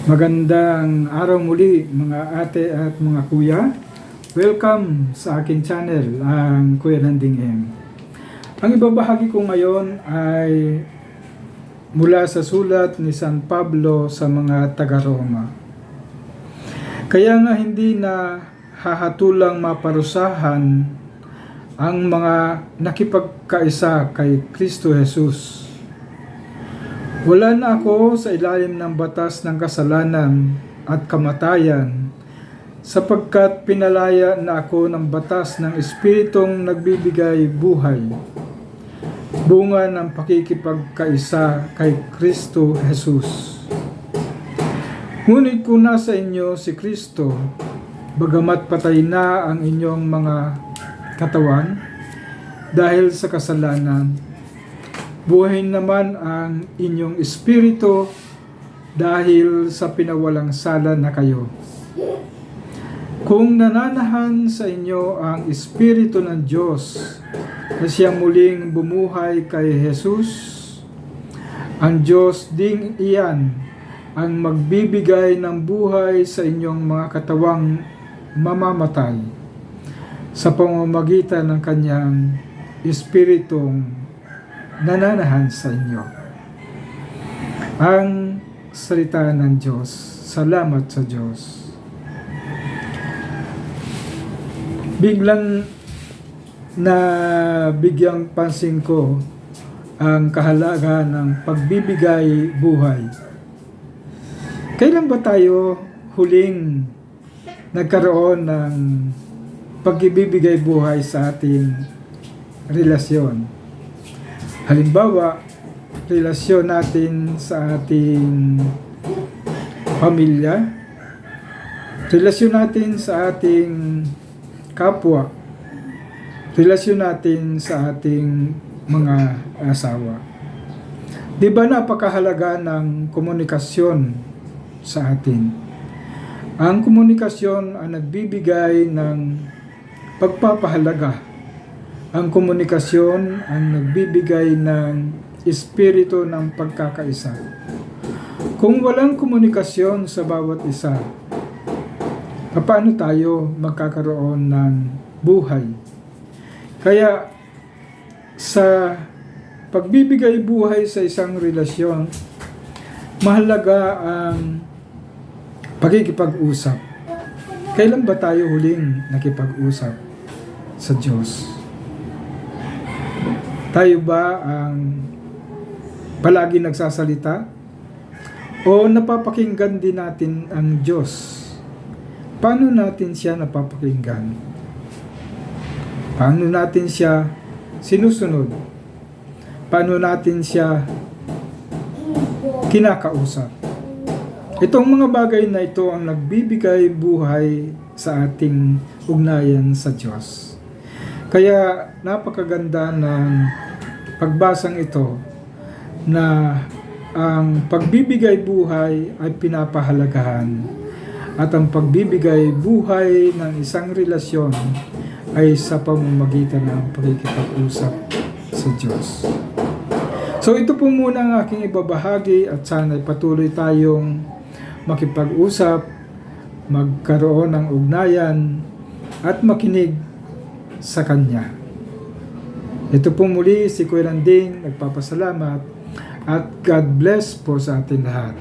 Magandang araw muli mga ate at mga kuya. Welcome sa aking channel, ang Kuya Landing M. Ang ibabahagi ko ngayon ay mula sa sulat ni San Pablo sa mga taga-Roma. Kaya nga hindi na hahatulang maparusahan ang mga nakipagkaisa kay Kristo Jesus. Wala na ako sa ilalim ng batas ng kasalanan at kamatayan, sapagkat pinalaya na ako ng batas ng Espiritong nagbibigay buhay, bunga ng pakikipagkaisa kay Kristo Jesus. Ngunit kung nasa inyo si Kristo, bagamat patay na ang inyong mga katawan dahil sa kasalanan, buhay naman ang inyong espiritu dahil sa pinawalang sala na kayo. Kung nananahan sa inyo ang Espiritu ng Diyos na siyang muling bumuhay kay Jesus, ang Diyos ding iyan ang magbibigay ng buhay sa inyong mga katawang mamamatay sa pamamagitan ng kanyang Espiritong nananahan sa inyo. Ang salita ng Diyos. Salamat sa Diyos. Biglang na bigyang pansin ko ang kahalagahan ng pagbibigay buhay. Kailan ba tayo huling nagkaroon ng pagbibigay buhay sa ating relasyon? Halimbawa, relasyon natin sa ating pamilya, relasyon natin sa ating kapwa, relasyon natin sa ating mga asawa. Di ba napakahalaga ng komunikasyon sa atin? Ang komunikasyon ang nagbibigay ng pagpapahalaga. Ang komunikasyon ang nagbibigay ng espiritu ng pagkakaisa. Kung walang komunikasyon sa bawat isa, paano tayo magkakaroon ng buhay? Kaya sa pagbibigay buhay sa isang relasyon, mahalaga ang pagkikipag-usap. Kailan ba tayo huling nakipag-usap sa Diyos? Tayo ba ang palagi nagsasalita? O napapakinggan din natin ang Diyos? Paano natin siya napapakinggan? Paano natin siya sinusunod? Paano natin siya kinakausap? Itong mga bagay na ito ang nagbibigay buhay sa ating ugnayan sa Diyos. Kaya napakaganda ng pagbasang ito na ang pagbibigay buhay ay pinapahalagahan at ang pagbibigay buhay ng isang relasyon ay sa pamamagitan ng pakikipag-usap sa Diyos. So ito po muna ang aking ibabahagi at sana patuloy tayong makipag-usap, magkaroon ng ugnayan at makinig sa Kanya. Ito po muli si Kuya Landing, nagpapasalamat at God bless po sa atin lahat.